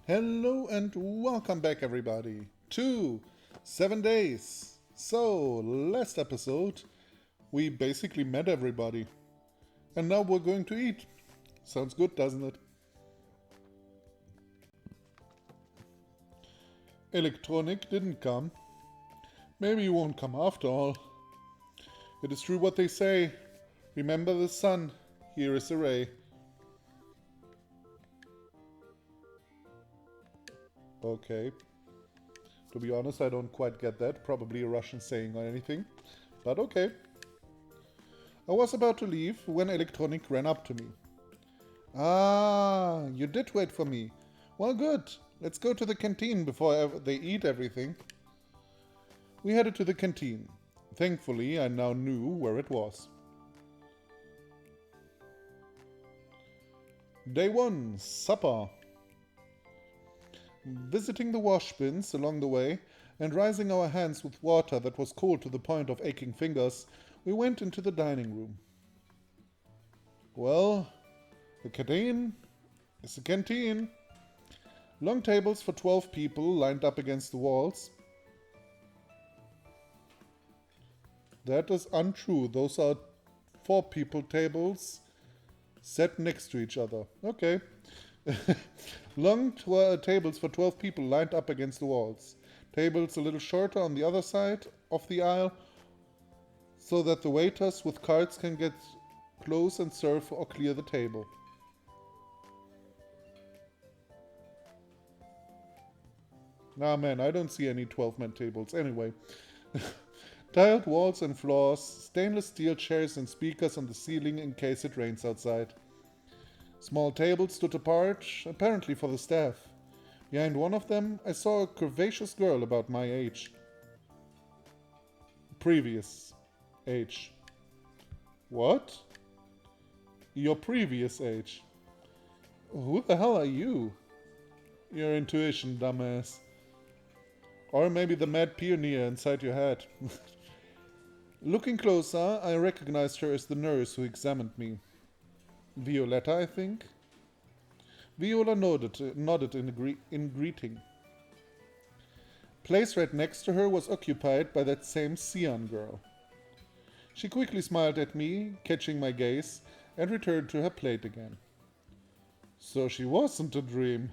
Hello and welcome back, everybody, to 7 days. So, last episode, we basically met everybody. And now we're going to eat. Sounds good, doesn't it? Electronic didn't come. Maybe he won't come after all. It is true what they say. Remember the sun. Here is a ray. Okay. To be honest, I don't quite get that. Probably a Russian saying or anything. But okay. I was about to leave when Electronic ran up to me. Ah, you did wait for me. Well, good. Let's go to the canteen before they eat everything. We headed to the canteen. Thankfully, I now knew where it was. Day 1, supper. Visiting the wash bins along the way and rising our hands with water that was cold to the point of aching fingers, we went into the dining room. Well, the canteen is a canteen. Long tables for 12 people lined up against the walls. That is untrue. Those are 4 people tables set next to each other. Okay. Long tables for 12 people lined up against the walls. Tables a little shorter on the other side of the aisle so that the waiters with carts can get close and serve or clear the table. Nah, man, I don't see any 12-man tables anyway. Tiled walls and floors, stainless steel chairs and speakers on the ceiling in case it rains outside. Small tables stood apart, apparently for the staff. Behind one of them, I saw a curvaceous girl about my age. Previous age. What? Your previous age. Who the hell are you? Your intuition, dumbass. Or maybe the mad pioneer inside your head. Looking closer, I recognized her as the nurse who examined me. Violetta, I think. Viola nodded in greeting. Place right next to her was occupied by that same Sion girl. She quickly smiled at me, catching my gaze, and returned to her plate again. So she wasn't a dream.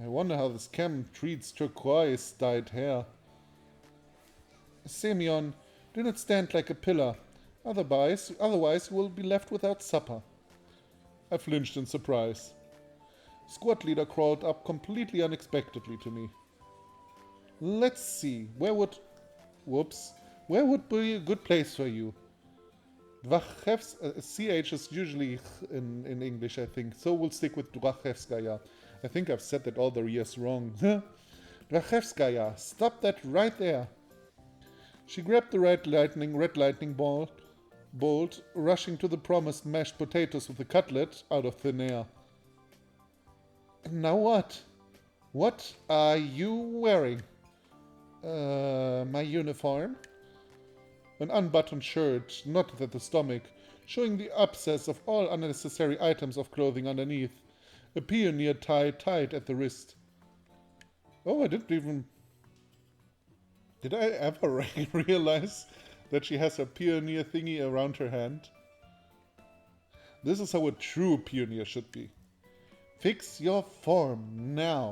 I wonder how this cam treats turquoise-dyed hair. Semyon, do not stand like a pillar. Otherwise you will be left without supper. I flinched in surprise. Squad leader crawled up completely unexpectedly to me. Let's see, where would be a good place for you? CH is usually in English, I think, so we'll stick with Dwachevskaya. I think I've said that all the years wrong. Dwachevskaya, stop that right there. She grabbed the red lightning bolt, rushing to the promised mashed potatoes with a cutlet out of thin air. Now what? What are you wearing? My uniform? An unbuttoned shirt, knotted at the stomach, showing the abscess of all unnecessary items of clothing underneath. A pioneer tie tied at the wrist. Oh, Did I ever realize that she has a pioneer thingy around her hand? This is how a true pioneer should be. Fix your form now.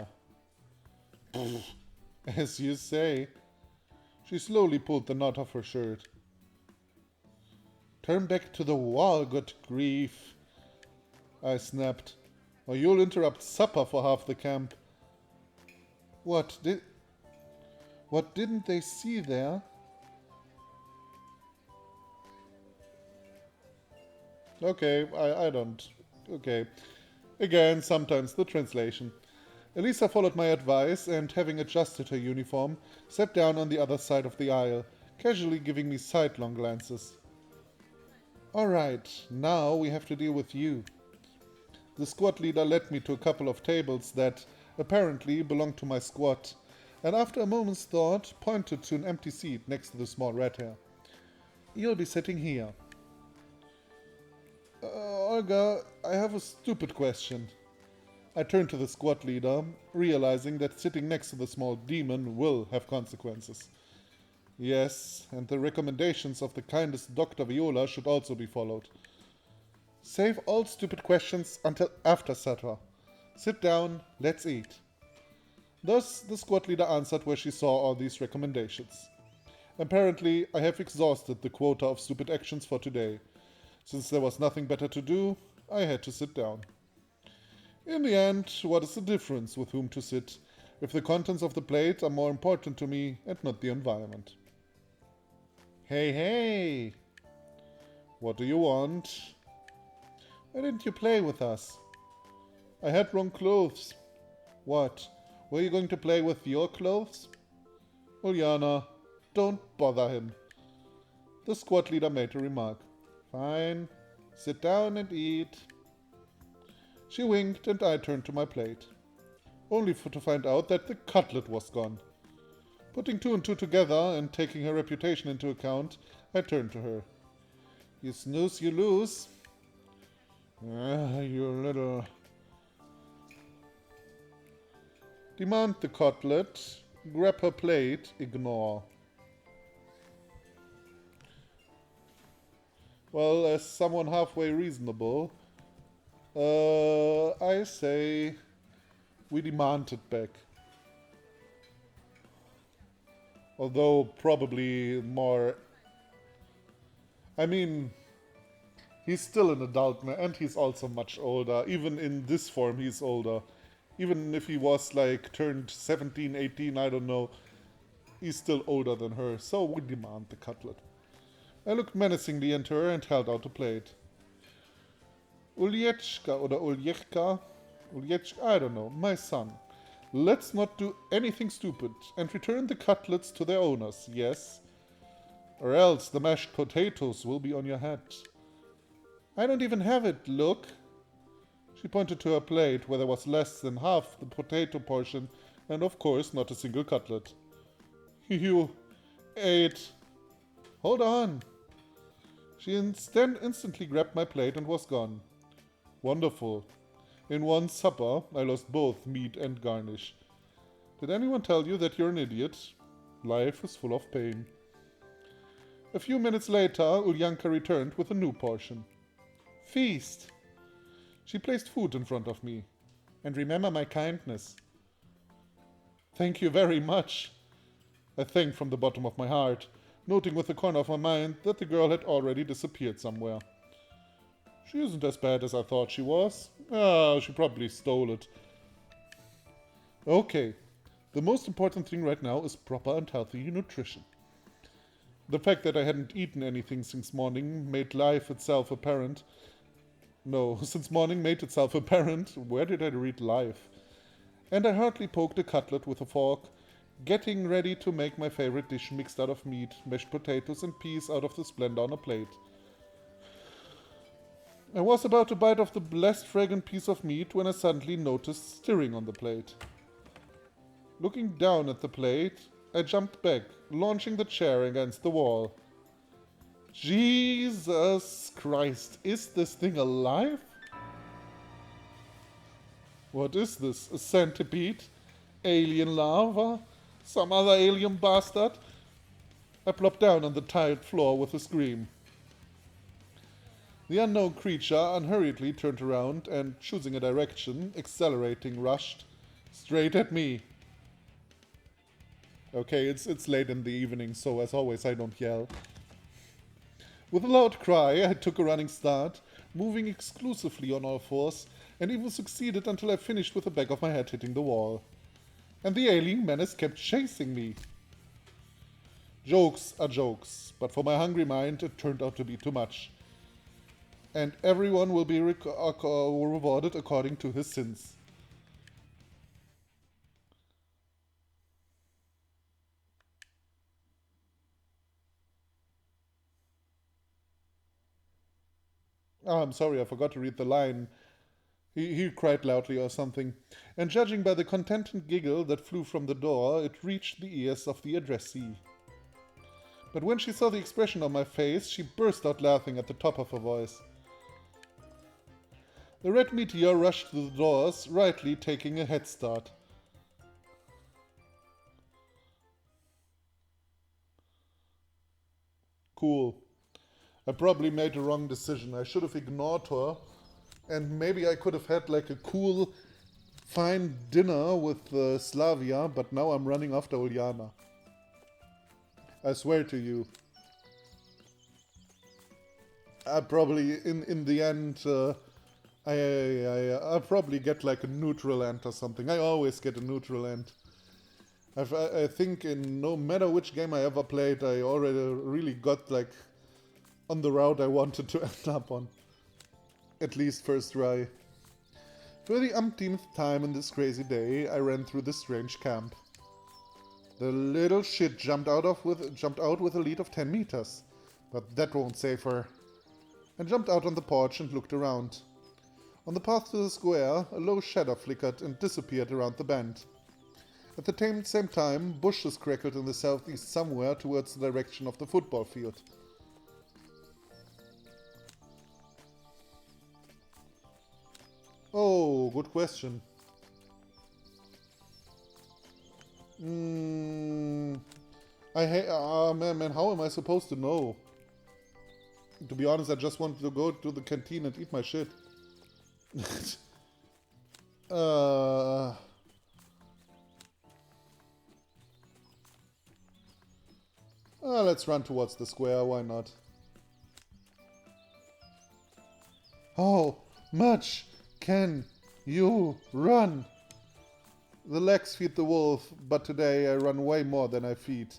As you say. She slowly pulled the knot off her shirt. Turn back to the wall, good grief, I snapped, or you'll interrupt supper for half the camp. What didn't they see there? Okay, I don't. Okay. Again, sometimes the translation. Elisa followed my advice and, having adjusted her uniform, sat down on the other side of the aisle, casually giving me sidelong glances. Alright, now we have to deal with you. The squad leader led me to a couple of tables that, apparently, belonged to my squad, and after a moment's thought, pointed to an empty seat next to the small red hair. You'll be sitting here. Olga, I have a stupid question. I turned to the squad leader, realizing that sitting next to the small demon will have consequences. Yes, and the recommendations of the kindest Dr. Viola should also be followed. Save all stupid questions until after supper. Sit down, let's eat. Thus, the squad leader answered where she saw all these recommendations. Apparently, I have exhausted the quota of stupid actions for today. Since there was nothing better to do, I had to sit down. In the end, what is the difference with whom to sit, if the contents of the plate are more important to me and not the environment? Hey, hey! What do you want? Why didn't you play with us? I had wrong clothes. What? Were you going to play with your clothes? Uliana, don't bother him. The squad leader made a remark. Fine. Sit down and eat. She winked and I turned to my plate. Only to find out that the cutlet was gone. Putting two and two together and taking her reputation into account, I turned to her. You snooze, you lose. You little... Demand the cutlet. Grab her plate. Ignore. Well, as someone halfway reasonable, I say we demand it back. Although probably more... I mean, he's still an adult man and he's also much older. Even in this form he's older. Even if he was like turned 17, 18, I don't know. He's still older than her, so we demand the cutlet. I looked menacingly at her and held out a plate. Uliechka oder Uliechka? Uliechka, I don't know, my son. Let's not do anything stupid and return the cutlets to their owners, yes? Or else the mashed potatoes will be on your head. I don't even have it, look. She pointed to her plate where there was less than half the potato portion and of course not a single cutlet. You ate. Hold on. She instantly grabbed my plate and was gone. Wonderful. In one supper, I lost both meat and garnish. Did anyone tell you that you're an idiot? Life is full of pain. A few minutes later, Ulyanka returned with a new portion. Feast! She placed food in front of me. And remember my kindness. Thank you very much. I thanked from the bottom of my heart, noting with the corner of my mind that the girl had already disappeared somewhere. She isn't as bad as I thought she was. She probably stole it. Okay, the most important thing right now is proper and healthy nutrition. The fact that I hadn't eaten anything since morning made itself apparent. Since morning made itself apparent. Where did I read life? And I hardly poked a cutlet with a fork, getting ready to make my favorite dish mixed out of meat, mashed potatoes and peas out of the splendor on a plate. I was about to bite off the blessed fragrant piece of meat when I suddenly noticed stirring on the plate. Looking down at the plate, I jumped back, launching the chair against the wall. Jesus Christ, is this thing alive? What is this? A centipede? Alien larva? Some other alien bastard? I plopped down on the tiled floor with a scream. The unknown creature unhurriedly turned around and, choosing a direction, accelerating, rushed straight at me. Okay, it's late in the evening, so as always I don't yell. With a loud cry, I took a running start, moving exclusively on all fours, and even succeeded until I finished with the back of my head hitting the wall. And the alien menace kept chasing me. Jokes are jokes, but for my hungry mind it turned out to be too much. And everyone will be rewarded according to his sins. I'm sorry, I forgot to read the line. He cried loudly or something, and judging by the contented giggle that flew from the door, it reached the ears of the addressee. But when she saw the expression on my face, she burst out laughing at the top of her voice. The red meteor rushed through the doors, rightly taking a head start. Cool. I probably made the wrong decision. I should have ignored her, and maybe I could have had like a cool, fine dinner with Slavia, but now I'm running after Uljana. I swear to you. I probably, in the end, I'll probably get like a neutral end or something. I always get a neutral end. I think in no matter which game I ever played, I already really got like on the route I wanted to end up on. At least first try. For the umpteenth time in this crazy day, I ran through this strange camp. The little shit jumped out with a lead of 10 meters. But that won't save her. I jumped out on the porch and looked around. On the path to the square, a low shadow flickered and disappeared around the bend. At the same time, bushes crackled in the southeast somewhere towards the direction of the football field. Oh, good question. Man, how am I supposed to know? To be honest, I just wanted to go to the canteen and eat my shit. Let's run towards the square, why not? How much can you run? The legs feed the wolf, but today I run way more than I feed.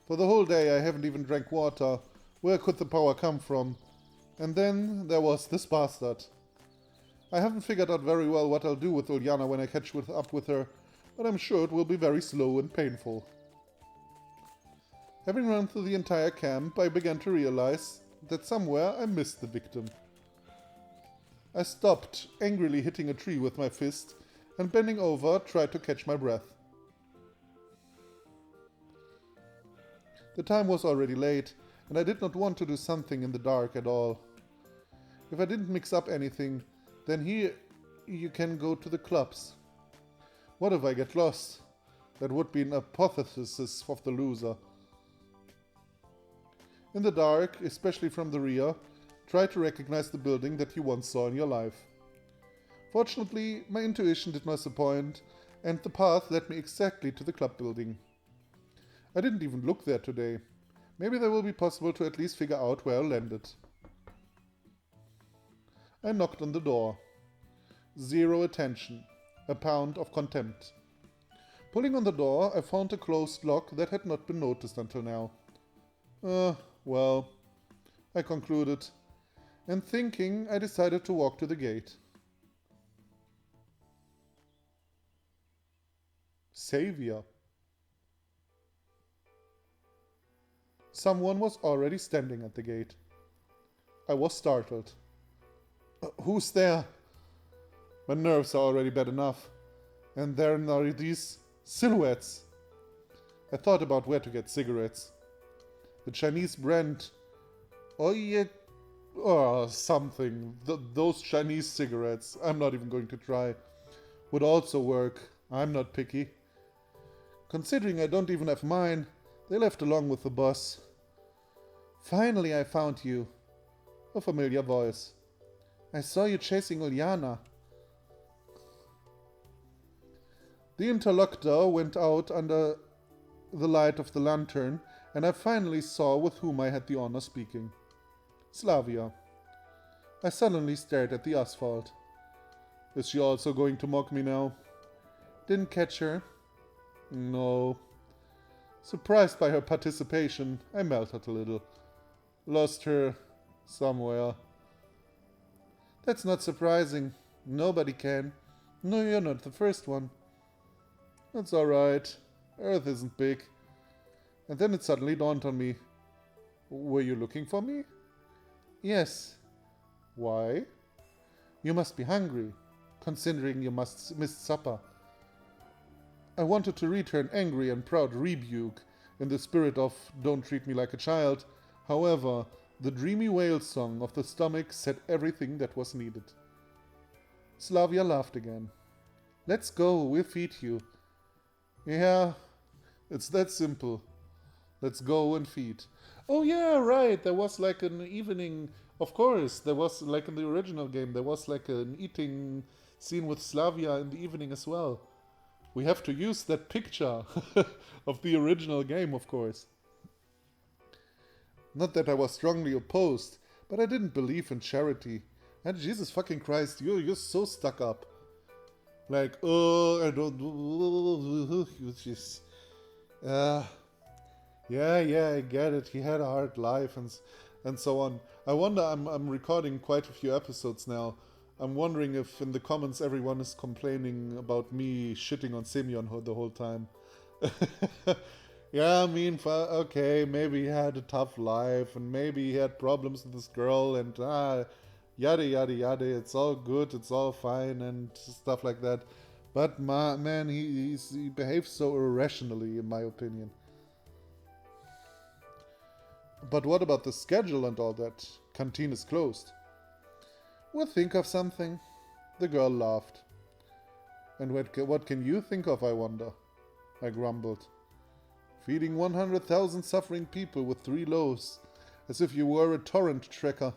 For the whole day I haven't even drank water. Where could the power come from? And then there was this bastard. I haven't figured out very well what I'll do with Uljana when I catch up with her, but I'm sure it will be very slow and painful. Having run through the entire camp, I began to realize that somewhere I missed the victim. I stopped, angrily hitting a tree with my fist, and bending over, tried to catch my breath. The time was already late, and I did not want to do something in the dark at all. If I didn't mix up anything, then here you can go to the clubs. What if I get lost? That would be an hypothesis of the loser. In the dark, especially from the rear, try to recognize the building that you once saw in your life. Fortunately, my intuition did not disappoint, and the path led me exactly to the club building. I didn't even look there today. Maybe that will be possible to at least figure out where I landed. I knocked on the door. 0 attention. A pound of contempt. Pulling on the door, I found a closed lock that had not been noticed until now. Well, I concluded, and thinking, I decided to walk to the gate. Savior. Someone was already standing at the gate. I was startled. Who's there? My nerves are already bad enough, and there are these silhouettes. I thought about where to get cigarettes. The Chinese brand, something. Those Chinese cigarettes, I'm not even going to try, would also work. I'm not picky. Considering I don't even have mine, they left along with the bus. Finally I found you. A familiar voice. I saw you chasing Uljana. The interlocutor went out under the light of the lantern, and I finally saw with whom I had the honor speaking. Slavya. I suddenly stared at the asphalt. Is she also going to mock me now? Didn't catch her? No. Surprised by her participation, I melted a little. Lost her somewhere. That's not surprising. Nobody can. No, you're not the first one. That's alright. Earth isn't big. And then it suddenly dawned on me. Were you looking for me? Yes. Why? You must be hungry, considering you missed supper. I wanted to read her an angry and proud rebuke in the spirit of "Don't treat me like a child." However, the dreamy whale song of the stomach said everything that was needed. Slavia laughed again. Let's go, we'll feed you. Yeah, it's that simple. Let's go and feed. Oh yeah, right. There was like an evening. Of course, there was like in the original game. There was like an eating scene with Slavia in the evening as well. We have to use that picture of the original game, of course. Not that I was strongly opposed, but I didn't believe in charity. And Jesus fucking Christ, you're so stuck up. Like, oh, I don't. You just. Uh, yeah, I get it. He had a hard life and so on. I wonder. I'm recording quite a few episodes now. I'm wondering if in the comments everyone is complaining about me shitting on Semyon the whole time. Yeah, I mean, okay, maybe he had a tough life and maybe he had problems with this girl and yada yada yada. It's all good, it's all fine and stuff like that. But man, he behaves so irrationally, in my opinion. But what about the schedule and all that? Canteen is closed. We'll think of something. The girl laughed. And what can you think of, I wonder? I grumbled. Feeding 100,000 suffering people with 3 loaves, as if you were a torrent tracker.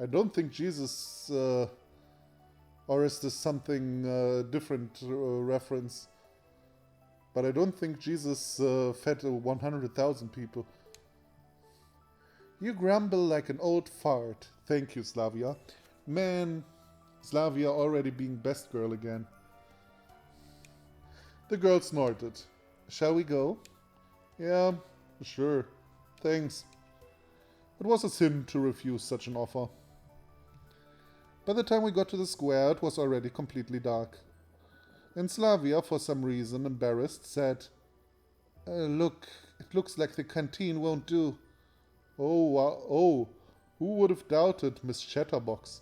I don't think Jesus, or is this something different reference? But I don't think Jesus fed 100,000 people. You grumble like an old fart. Thank you, Slavia. Man, Slavia already being best girl again. The girl snorted. Shall we go? Yeah, sure. Thanks. It was a sin to refuse such an offer. By the time we got to the square, it was already completely dark. And Slavia, for some reason, embarrassed, said, Look, it looks like the canteen won't do. Oh, who would have doubted Miss Chatterbox?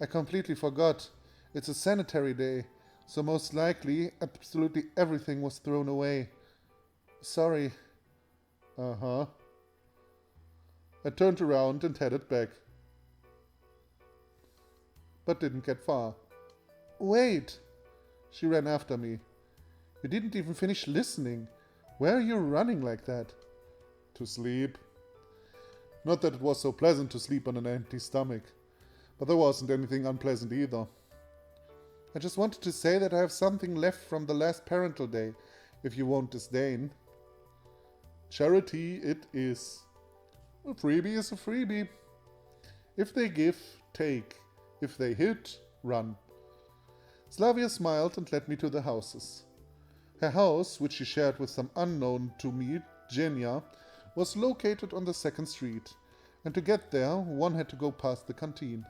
I completely forgot. It's a sanitary day, so most likely absolutely everything was thrown away. Sorry. Uh-huh. I turned around and headed back. But didn't get far. Wait! She ran after me. You didn't even finish listening. Where are you running like that? To sleep. Not that it was so pleasant to sleep on an empty stomach, but there wasn't anything unpleasant either. I just wanted to say that I have something left from the last parental day, if you won't disdain. Charity it is. A freebie is a freebie. If they give, take. If they hit, run. Slavia smiled and led me to the houses. Her house, which she shared with some unknown to me, Genia, was located on the second street, and to get there one had to go past the canteen.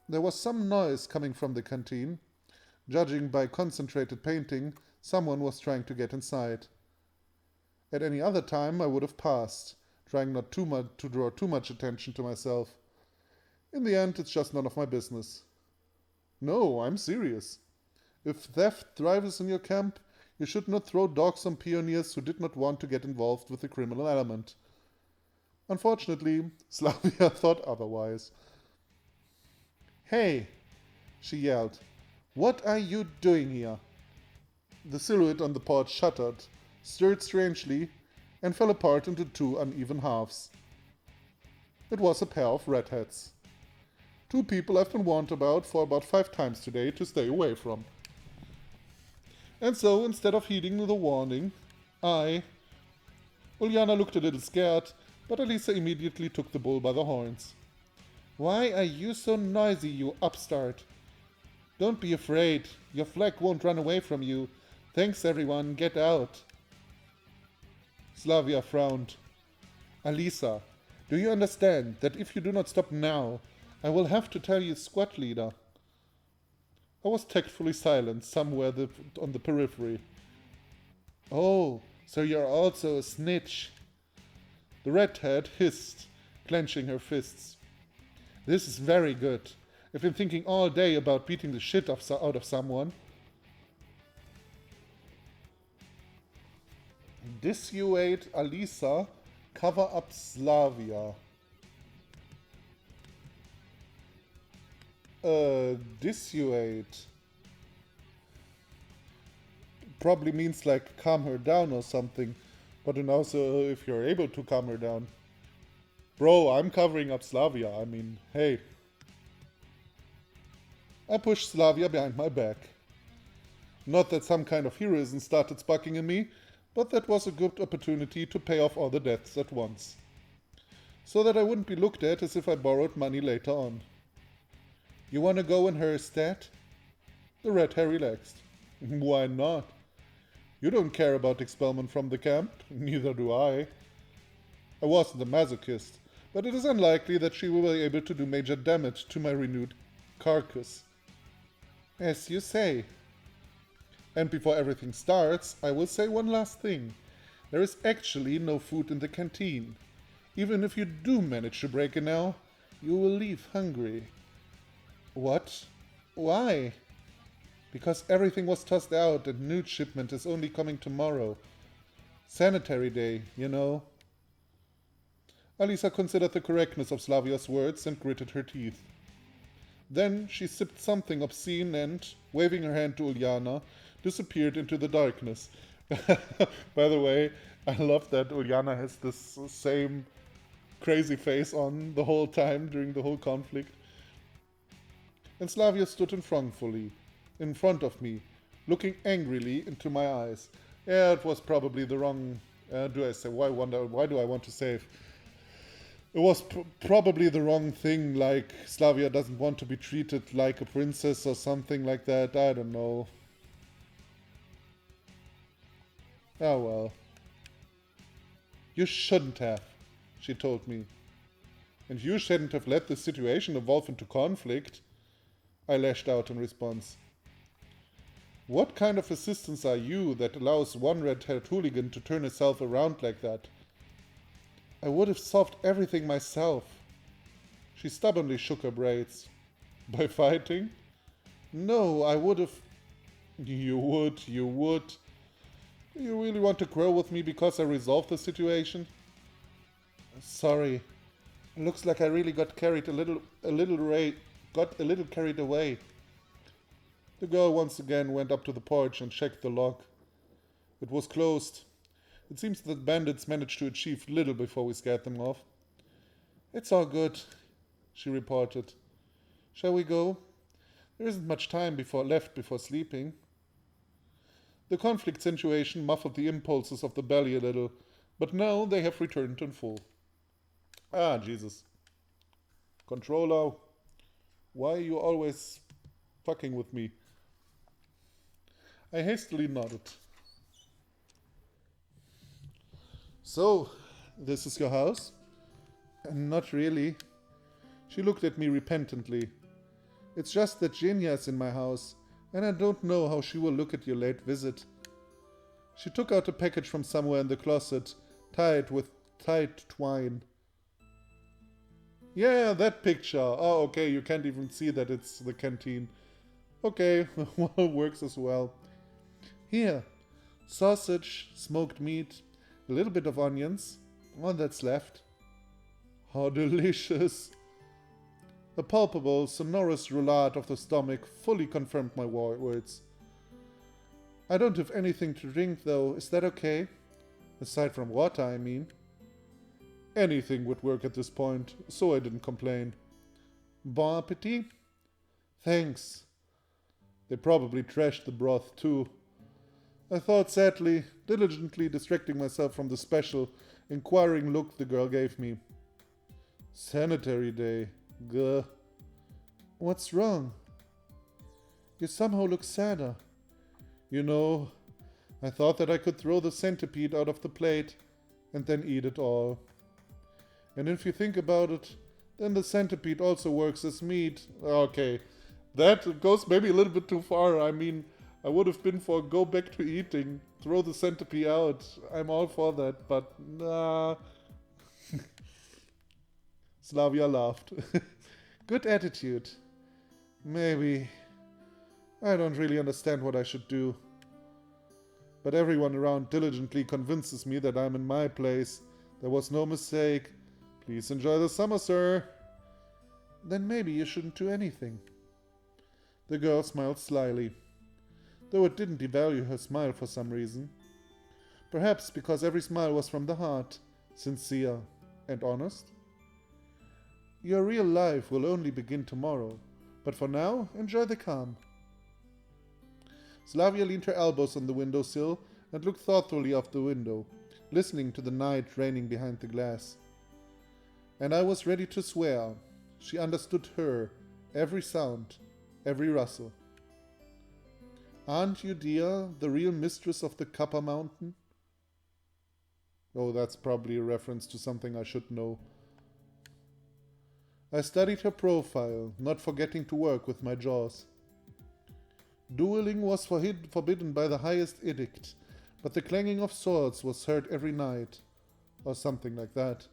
There was some noise coming from the canteen. Judging by concentrated painting, someone was trying to get inside. At any other time I would have passed, trying not too much to draw too much attention to myself. In the end, it's just none of my business. No, I'm serious. If theft thrives in your camp, you should not throw dogs on pioneers who did not want to get involved with the criminal element. Unfortunately, Slavia thought otherwise. Hey, she yelled. What are you doing here? The silhouette on the porch shuddered, stirred strangely, and fell apart into 2 uneven halves. It was a pair of redheads. 2 people I've been warned about for about 5 times today to stay away from. And so, instead of heeding the warning, Uliana looked a little scared, but Elisa immediately took the bull by the horns. Why are you so noisy, you upstart? Don't be afraid. Your flag won't run away from you. Thanks, everyone. Get out. Slavia frowned. Alisa, do you understand that if you do not stop now, I will have to tell you squad leader? I was tactfully silent somewhere on the periphery. Oh, so you're also a snitch. The redhead hissed, clenching her fists. This is very good. I've been thinking all day about beating the shit out of someone. Dissuade Alisa, cover up Slavia. Dissuade. Probably means like calm her down or something. But then also if you're able to calm her down. Bro, I'm covering up Slavia. I mean, hey. I pushed Slavia behind my back. Not that some kind of heroism started sparking in me, but that was a good opportunity to pay off all the debts at once. So that I wouldn't be looked at as if I borrowed money later on. You wanna go in her stead? The red hair relaxed. Why not? You don't care about expellment from the camp, neither do I. I wasn't a masochist, but it is unlikely that she will be able to do major damage to my renewed carcass. As you say. And before everything starts, I will say one last thing. There is actually no food in the canteen. Even if you do manage to break it now, you will leave hungry. What? Why? Because everything was tossed out and new shipment is only coming tomorrow. Sanitary day, you know. Alisa considered the correctness of Slavia's words and gritted her teeth. Then she sipped something obscene and, waving her hand to Uliana, disappeared into the darkness. By the way, I love that Uliana has this same crazy face on the whole time during the whole conflict. And Slavia stood in front of me, looking angrily into my eyes. Yeah, it was probably the wrong... why do I want to save? It was probably the wrong thing, like Slavia doesn't want to be treated like a princess or something like that, I don't know. Oh well. You shouldn't have, she told me. And you shouldn't have let the situation evolve into conflict, I lashed out in response. What kind of assistance are you that allows one red-haired hooligan to turn himself around like that? I would have solved everything myself. She stubbornly shook her braids. By fighting? No, I would have... You would. Do you really want to quarrel with me because I resolved the situation? Sorry. It looks like I really got carried a little carried away. The girl once again went up to the porch and checked the lock. It was closed. It seems that bandits managed to achieve little before we scared them off. It's all good, she reported. Shall we go? There isn't much time left before sleeping. The conflict situation muffled the impulses of the belly a little, but now they have returned in full. Ah, Jesus. Controller, why are you always fucking with me? I hastily nodded. So, this is your house? Not really. She looked at me repentantly. It's just that Genia's in my house, and I don't know how she will look at your late visit. She took out a package from somewhere in the closet, tied with tight twine. Yeah, that picture. Oh, okay, you can't even see that it's the canteen. Okay, well, works as well. Here, sausage, smoked meat, a little bit of onions, all that's left. How delicious! A palpable, sonorous roulade of the stomach fully confirmed my words. I don't have anything to drink, though. Is that okay? Aside from water, I mean. Anything would work at this point, so I didn't complain. Bon appetit? Thanks. They probably trashed the broth, too. I thought sadly, diligently distracting myself from the special, inquiring look the girl gave me. Sanitary day. Gah. What's wrong? You somehow look sadder. You know, I thought that I could throw the centipede out of the plate and then eat it all. And if you think about it, then the centipede also works as meat. Okay, that goes maybe a little bit too far. I mean, I would have been for go back to eating, throw the centipede out. I'm all for that, but nah. Slavia laughed. Good attitude. Maybe. I don't really understand what I should do. But everyone around diligently convinces me that I'm in my place. There was no mistake. Please enjoy the summer, sir. Then maybe you shouldn't do anything. The girl smiled slyly, though it didn't devalue her smile for some reason. Perhaps because every smile was from the heart, sincere and honest. Your real life will only begin tomorrow, but for now, enjoy the calm. Slavia leaned her elbows on the windowsill and looked thoughtfully out the window, listening to the night raining behind the glass. And I was ready to swear she understood her, every sound, every rustle. Aren't you, dear, the real mistress of the Kappa Mountain? Oh, that's probably a reference to something I should know. I studied her profile, not forgetting to work with my jaws. Dueling was forbidden by the highest edict, but the clanging of swords was heard every night, or something like that.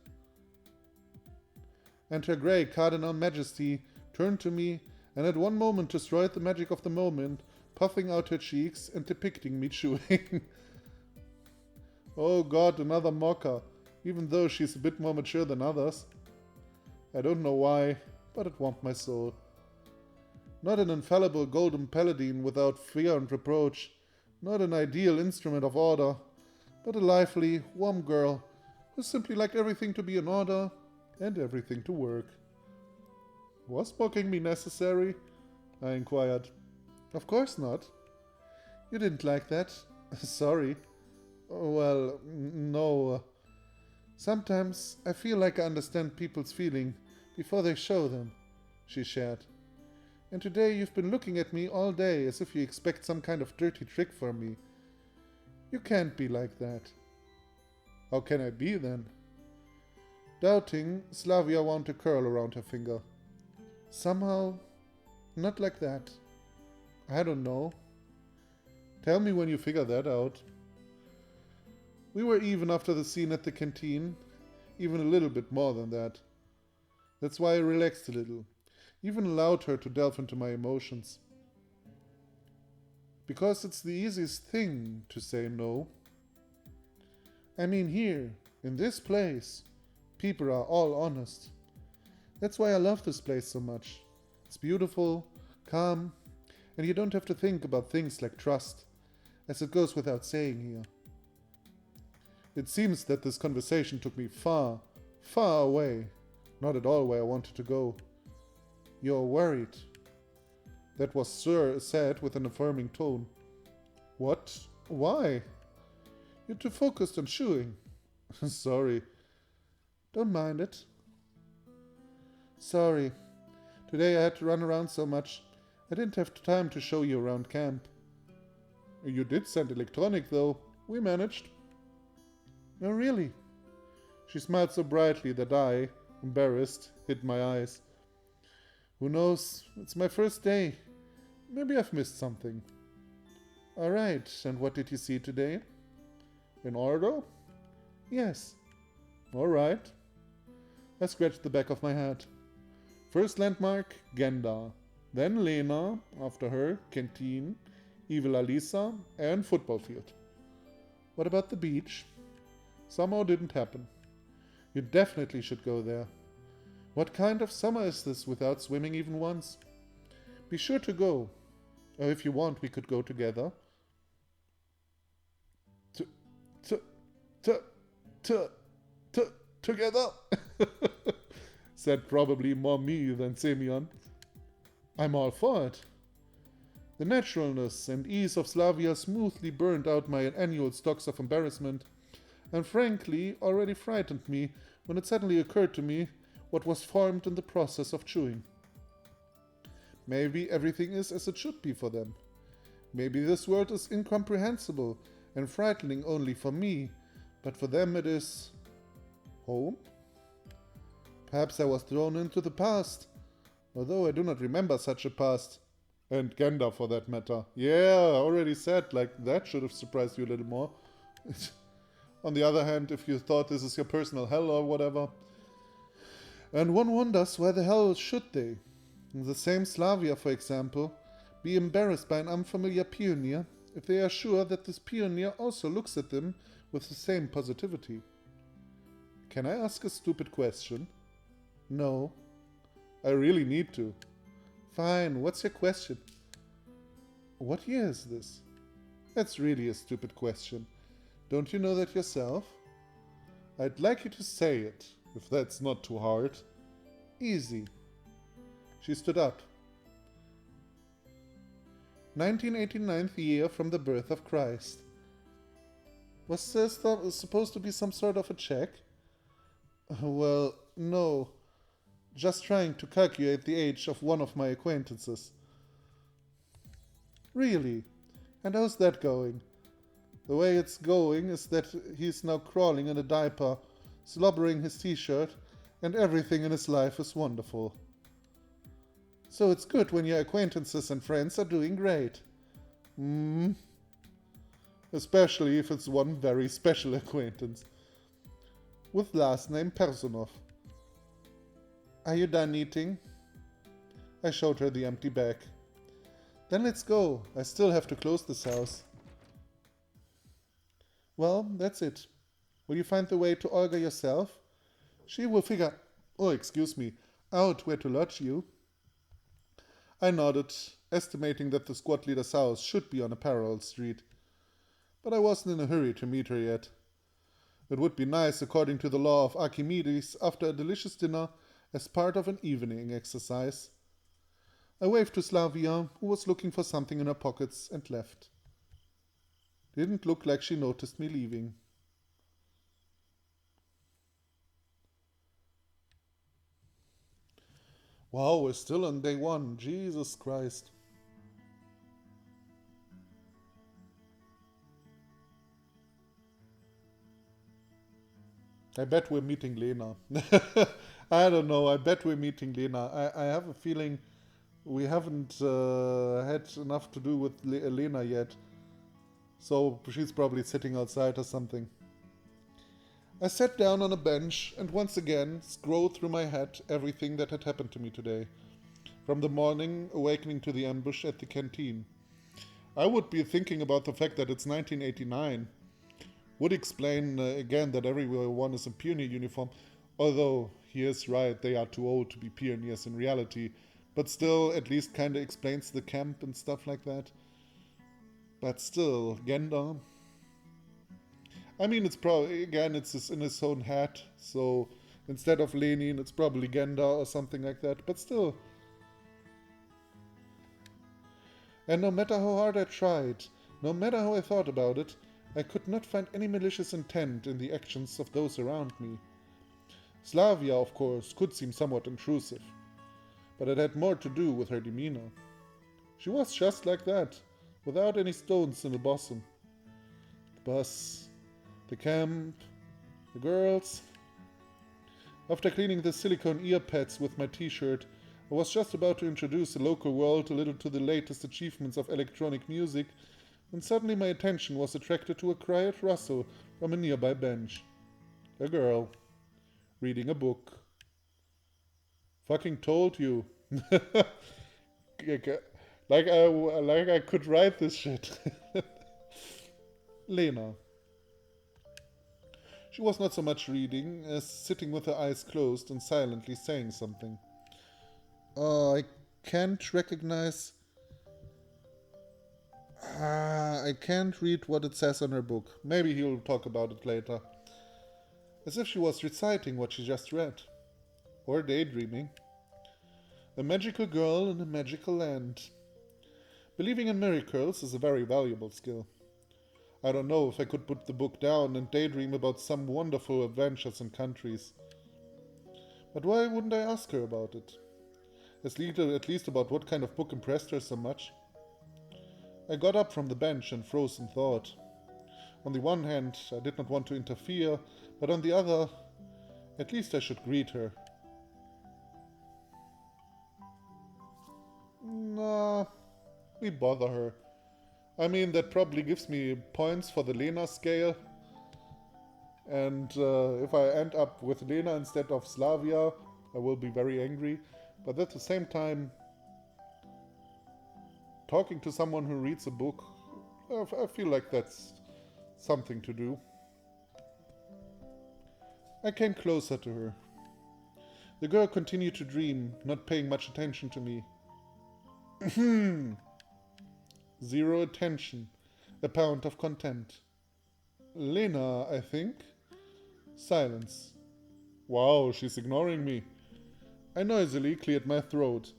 And her grey Cardinal Majesty turned to me and at one moment destroyed the magic of the moment, puffing out her cheeks and depicting me chewing. Oh God, another mocker, even though she's a bit more mature than others. I don't know why, but it warmed my soul. Not an infallible golden paladin without fear and reproach, not an ideal instrument of order, but a lively, warm girl who simply liked everything to be in order and everything to work. Was mocking me necessary? I inquired. Of course not. You didn't like that? Sorry. Well, no. Sometimes I feel like I understand people's feeling before they show them, she shared. And today you've been looking at me all day as if you expect some kind of dirty trick from me. You can't be like that. How can I be then? Doubting, Slavia wound a curl around her finger. Somehow, not like that. I don't know. Tell me when you figure that out. We were even after the scene at the canteen, even a little bit more than that. That's why I relaxed a little, even allowed her to delve into my emotions. Because it's the easiest thing to say no. I mean here, in this place, people are all honest. That's why I love this place so much. It's beautiful, calm, and you don't have to think about things like trust, as it goes without saying here. It seems that this conversation took me far, far away, not at all where I wanted to go. You're worried. That was said with an affirming tone. What? Why? You're too focused on chewing. Sorry. Don't mind it. Sorry. Today I had to run around so much. I didn't have time to show you around camp. You did send electronic though. We managed. Oh, really? She smiled so brightly that I, embarrassed, hid my eyes. Who knows? It's my first day. Maybe I've missed something. All right, and what did you see today? In order? Yes. All right. I scratched the back of my head. First landmark, Genda. Then Lena, after her, canteen, Evil Alisa, and football field. What about the beach? Somehow didn't happen. You definitely should go there. What kind of summer is this without swimming even once? Be sure to go. Or if you want, we could go together. Together? Said probably more me than Semyon. I'm all for it. The naturalness and ease of Slavia smoothly burned out my annual stocks of embarrassment, and frankly already frightened me when it suddenly occurred to me what was formed in the process of chewing. Maybe everything is as it should be for them. Maybe this world is incomprehensible and frightening only for me, but for them it is home? Perhaps I was thrown into the past, although I do not remember such a past. And Genda, for that matter. Yeah, I already said, like, that should have surprised you a little more. On the other hand, if you thought this is your personal hell or whatever. And one wonders why the hell should they? The same Slavia, for example, be embarrassed by an unfamiliar pioneer if they are sure that this pioneer also looks at them with the same positivity. Can I ask a stupid question? No. I really need to. Fine, what's your question? What year is this? That's really a stupid question. Don't you know that yourself? I'd like you to say it, if that's not too hard. Easy. She stood up. 1989th year from the birth of Christ. Was this supposed to be some sort of a check? Well, no. Just trying to calculate the age of one of my acquaintances. Really? And how's that going? The way it's going is that he's now crawling in a diaper, slobbering his t-shirt, and everything in his life is wonderful. So it's good when your acquaintances and friends are doing great. Especially if it's one very special acquaintance. With last name Personov. Are you done eating? I showed her the empty bag. Then let's go. I still have to close this house. Well, that's it. Will you find the way to Olga yourself? She will figure, out where to lodge you. I nodded, estimating that the squad leader's house should be on a parallel street. But I wasn't in a hurry to meet her yet. It would be nice, according to the law of Archimedes, after a delicious dinner, as part of an evening exercise. I waved to Slavya, who was looking for something in her pockets, and left. Didn't look like she noticed me leaving. Wow, we're still on day one. Jesus Christ. I bet we're meeting Lena. I don't know. I bet we're meeting Lena. I have a feeling we haven't had enough to do with Lena yet. So she's probably sitting outside or something. I sat down on a bench and once again scrolled through my head everything that had happened to me today. From the morning awakening to the ambush at the canteen. I would be thinking about the fact that it's 1989. Would explain again that everyone is in pioneer uniform, although he is right, they are too old to be pioneers in reality, but still at least kind of explains the camp and stuff like that. But still, gender. I mean, it's probably, again, it's in his own head, so instead of Lenin, it's probably gender or something like that, but still. And no matter how hard I tried, no matter how I thought about it, I could not find any malicious intent in the actions of those around me. Slavya, of course, could seem somewhat intrusive, but it had more to do with her demeanor. She was just like that, without any stones in the bosom. The bus, the camp, the girls. After cleaning the silicone ear pads with my t-shirt, I was just about to introduce the local world a little to the latest achievements of electronic music, when suddenly my attention was attracted to a quiet rustle from a nearby bench. A girl, reading a book. Fucking told you. like I could write this shit. Lena. She was not so much reading as sitting with her eyes closed and silently saying something. I can't recognize... I can't read what it says on her book. Maybe he'll talk about it later. As if she was reciting what she just read. Or daydreaming. A magical girl in a magical land. Believing in miracles is a very valuable skill. I don't know if I could put the book down and daydream about some wonderful adventures and countries. But why wouldn't I ask her about it? At least about what kind of book impressed her so much. I got up from the bench and froze in thought. On the one hand, I did not want to interfere, but on the other, at least I should greet her. Nah, we bother her. I mean, that probably gives me points for the Lena scale. And if I end up with Lena instead of Slavia, I will be very angry. But at the same time, talking to someone who reads a book, I feel like that's something to do. I came closer to her. The girl continued to dream, not paying much attention to me. Zero attention. A pound of content. Lena, I think. Silence. Wow, she's ignoring me. I noisily cleared my throat.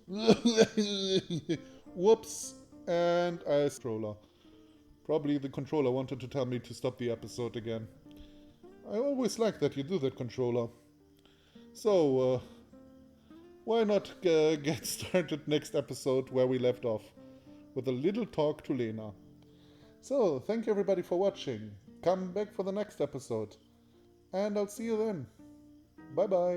Whoops. And I controller. Probably the controller wanted to tell me to stop the episode again. I always like that you do that, controller. So, why not get started next episode where we left off, with a little talk to Lena. So, thank you everybody for watching. Come back for the next episode. And I'll see you then. Bye bye.